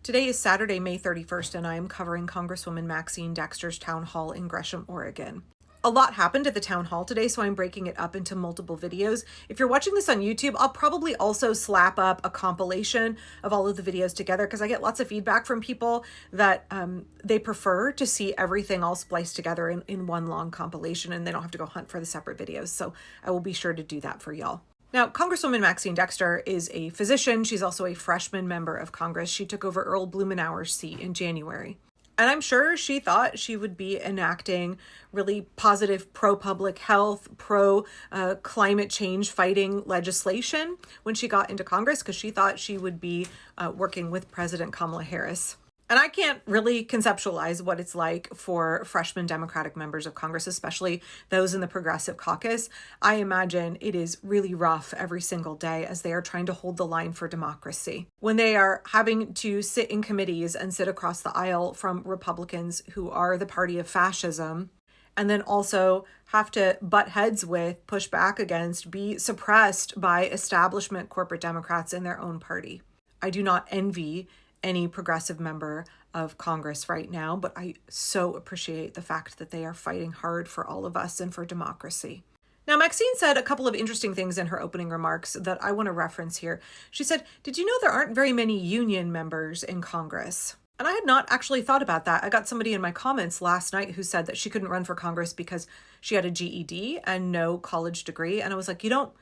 Today is Saturday, May 31st, and I am covering Congresswoman Maxine Dexter's town hall in Gresham, Oregon. A lot happened at the town hall today, so I'm breaking it up into multiple videos. If you're watching this on YouTube, I'll probably also slap up a compilation of all of the videos together because I get lots of feedback from people that they prefer to see everything all spliced together in one long compilation, and they don't have to go hunt for the separate videos. So I will be sure to do that for y'all. Now, Congresswoman Maxine Dexter is a physician. She's also a freshman member of Congress. She took over Earl Blumenauer's seat in January. And I'm sure she thought she would be enacting really positive pro-public health, pro-climate change fighting legislation when she got into Congress, because she thought she would be working with President Kamala Harris. And I can't really conceptualize what it's like for freshman Democratic members of Congress, especially those in the Progressive Caucus. I imagine it is really rough every single day as they are trying to hold the line for democracy. When they are having to sit in committees and sit across the aisle from Republicans who are the party of fascism, and then also have to butt heads with, push back against, be suppressed by establishment corporate Democrats in their own party. I do not envy any progressive member of Congress right now, but I so appreciate the fact that they are fighting hard for all of us and for democracy. Now, Maxine said a couple of interesting things in her opening remarks that I want to reference here. She said, "Did you know there aren't very many union members in Congress?" And I had not actually thought about that. I got somebody in my comments last night who said that she couldn't run for Congress because she had a GED and no college degree. And I was like, you don't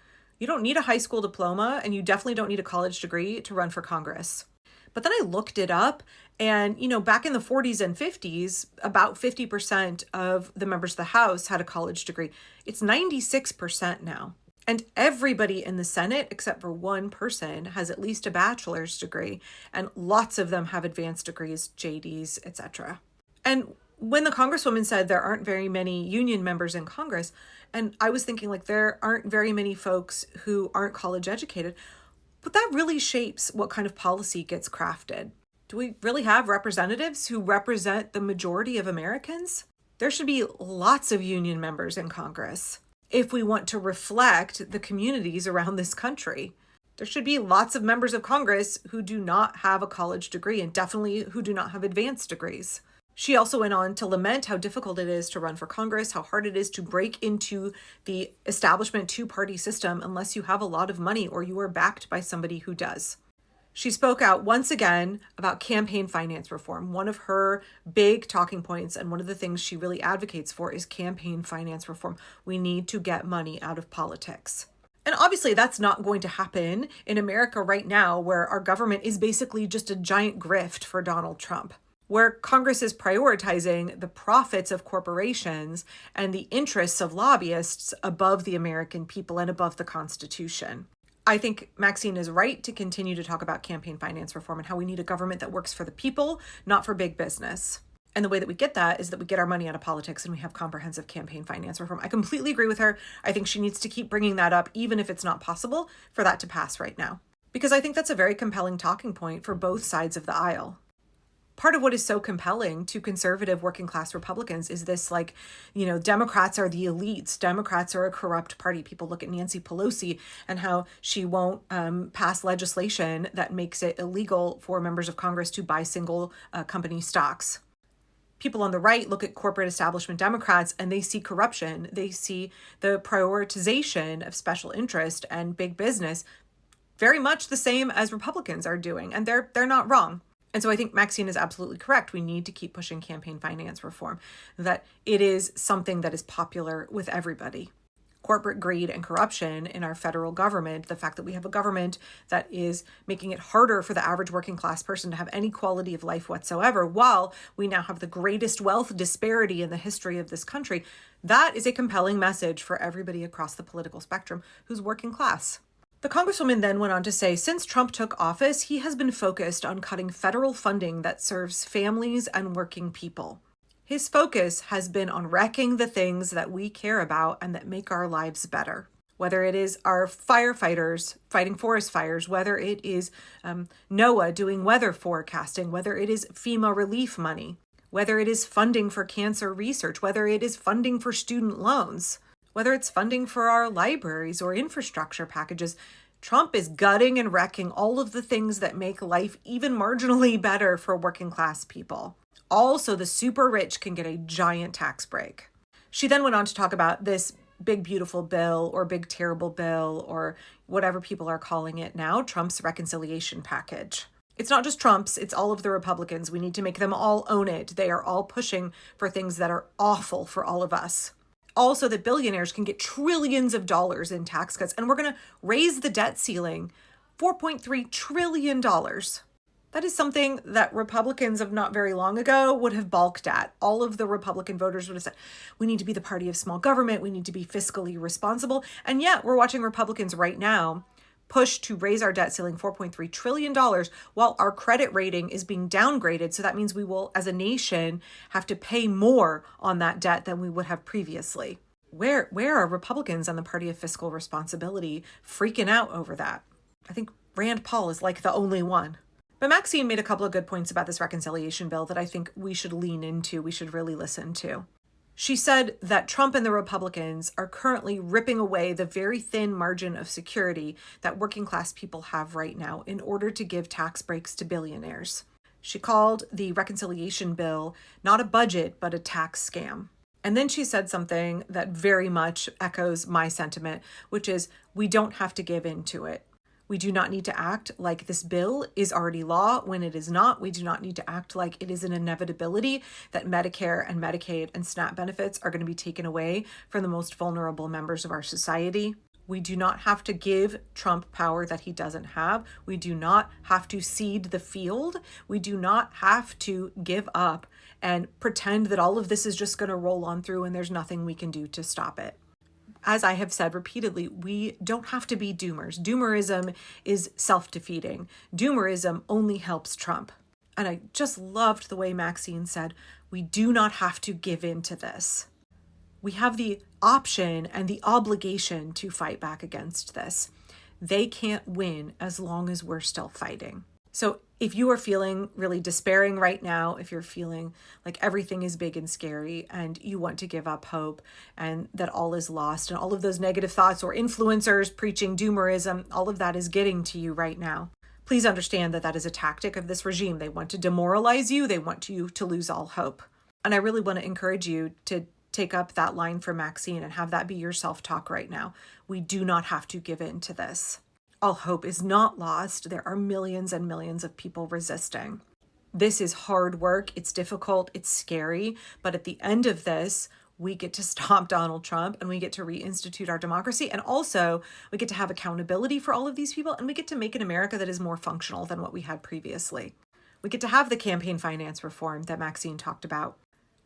need a high school diploma, and you definitely don't need a college degree to run for Congress. But then I looked it up, and, back in the 40s and 50s, about 50% of the members of the House had a college degree. It's 96% now. And everybody in the Senate, except for one person, has at least a bachelor's degree, and lots of them have advanced degrees, JDs, etc. And when the Congresswoman said there aren't very many union members in Congress, and I was thinking, there aren't very many folks who aren't college educated, but that really shapes what kind of policy gets crafted. Do we really have representatives who represent the majority of Americans? There should be lots of union members in Congress if we want to reflect the communities around this country. There should be lots of members of Congress who do not have a college degree, and definitely who do not have advanced degrees. She also went on to lament how difficult it is to run for Congress, how hard it is to break into the establishment two-party system unless you have a lot of money or you are backed by somebody who does. She spoke out once again about campaign finance reform. One of her big talking points, and one of the things she really advocates for, is campaign finance reform. We need to get money out of politics. And obviously that's not going to happen in America right now, where our government is basically just a giant grift for Donald Trump, where Congress is prioritizing the profits of corporations and the interests of lobbyists above the American people and above the Constitution. I think Maxine is right to continue to talk about campaign finance reform and how we need a government that works for the people, not for big business. And the way that we get that is that we get our money out of politics and we have comprehensive campaign finance reform. I completely agree with her. I think she needs to keep bringing that up, even if it's not possible for that to pass right now, because I think that's a very compelling talking point for both sides of the aisle. Part of what is so compelling to conservative working class Republicans is this, Democrats are the elites. Democrats are a corrupt party. People look at Nancy Pelosi and how she won't pass legislation that makes it illegal for members of Congress to buy single company stocks. People on the right look at corporate establishment Democrats and they see corruption. They see the prioritization of special interest and big business very much the same as Republicans are doing. And they're not wrong. And so I think Maxine is absolutely correct. We need to keep pushing campaign finance reform, that it is something that is popular with everybody. Corporate greed and corruption in our federal government, the fact that we have a government that is making it harder for the average working class person to have any quality of life whatsoever, while we now have the greatest wealth disparity in the history of this country, that is a compelling message for everybody across the political spectrum who's working class. The Congresswoman then went on to say, since Trump took office, he has been focused on cutting federal funding that serves families and working people. His focus has been on wrecking the things that we care about and that make our lives better. Whether it is our firefighters fighting forest fires, whether it is NOAA doing weather forecasting, whether it is FEMA relief money, whether it is funding for cancer research, whether it is funding for student loans, whether it's funding for our libraries or infrastructure packages, Trump is gutting and wrecking all of the things that make life even marginally better for working class people. Also, the super rich can get a giant tax break. She then went on to talk about this big, beautiful bill or big, terrible bill or whatever people are calling it now, Trump's reconciliation package. It's not just Trump's, it's all of the Republicans. We need to make them all own it. They are all pushing for things that are awful for all of us. Also, that billionaires can get trillions of dollars in tax cuts, and we're going to raise the debt ceiling $4.3 trillion. That is something that Republicans of not very long ago would have balked at. All of the Republican voters would have said, we need to be the party of small government. We need to be fiscally responsible. And yet we're watching Republicans right now push to raise our debt ceiling $4.3 trillion while our credit rating is being downgraded. So that means we will, as a nation, have to pay more on that debt than we would have previously. Where are Republicans on the party of fiscal responsibility freaking out over that? I think Rand Paul is like the only one. But Maxine made a couple of good points about this reconciliation bill that I think we should lean into, we should really listen to. She said that Trump and the Republicans are currently ripping away the very thin margin of security that working class people have right now in order to give tax breaks to billionaires. She called the reconciliation bill not a budget, but a tax scam. And then she said something that very much echoes my sentiment, which is we don't have to give in to it. We do not need to act like this bill is already law when it is not. We do not need to act like it is an inevitability that Medicare and Medicaid and SNAP benefits are going to be taken away from the most vulnerable members of our society. We do not have to give Trump power that he doesn't have. We do not have to cede the field. We do not have to give up and pretend that all of this is just going to roll on through and there's nothing we can do to stop it. As I have said repeatedly, we don't have to be doomers. Doomerism is self-defeating. Doomerism only helps Trump. And I just loved the way Maxine said, we do not have to give in to this. We have the option and the obligation to fight back against this. They can't win as long as we're still fighting. So if you are feeling really despairing right now, if you're feeling like everything is big and scary and you want to give up hope and that all is lost and all of those negative thoughts or influencers preaching doomerism, all of that is getting to you right now. Please understand that that is a tactic of this regime. They want to demoralize you. They want you to lose all hope. And I really want to encourage you to take up that line from Maxine and have that be your self-talk right now. We do not have to give in to this. All hope is not lost. There are millions and millions of people resisting. This is hard work. It's difficult. It's scary. But at the end of this, we get to stop Donald Trump and we get to reinstitute our democracy. And also, we get to have accountability for all of these people. And we get to make an America that is more functional than what we had previously. We get to have the campaign finance reform that Maxine talked about.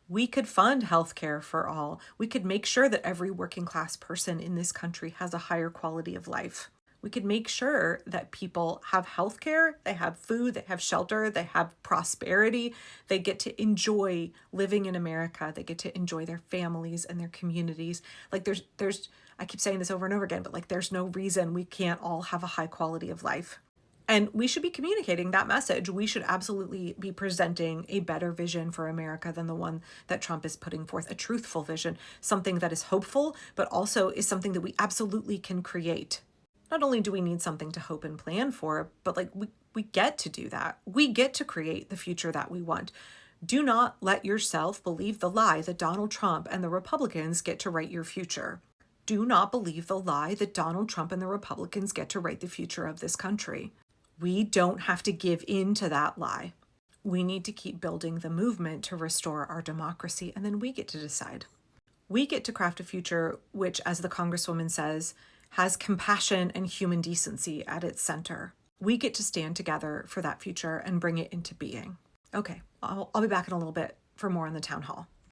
We could fund healthcare for all. We could make sure that every working class person in this country has a higher quality of life. We could make sure that people have healthcare, they have food, they have shelter, they have prosperity. They get to enjoy living in America. They get to enjoy their families and their communities. Like there's I keep saying this over and over again, but like there's no reason we can't all have a high quality of life. And we should be communicating that message. We should absolutely be presenting a better vision for America than the one that Trump is putting forth, a truthful vision, something that is hopeful, but also is something that we absolutely can create. Not only do we need something to hope and plan for, but like we get to do that. We get to create the future that we want. Do not let yourself believe the lie that Donald Trump and the Republicans get to write your future. Do not believe the lie that Donald Trump and the Republicans get to write the future of this country. We don't have to give in to that lie. We need to keep building the movement to restore our democracy, and then we get to decide. We get to craft a future which, as the Congresswoman says, has compassion and human decency at its center. We get to stand together for that future and bring it into being. Okay, I'll be back in a little bit for more on the town hall.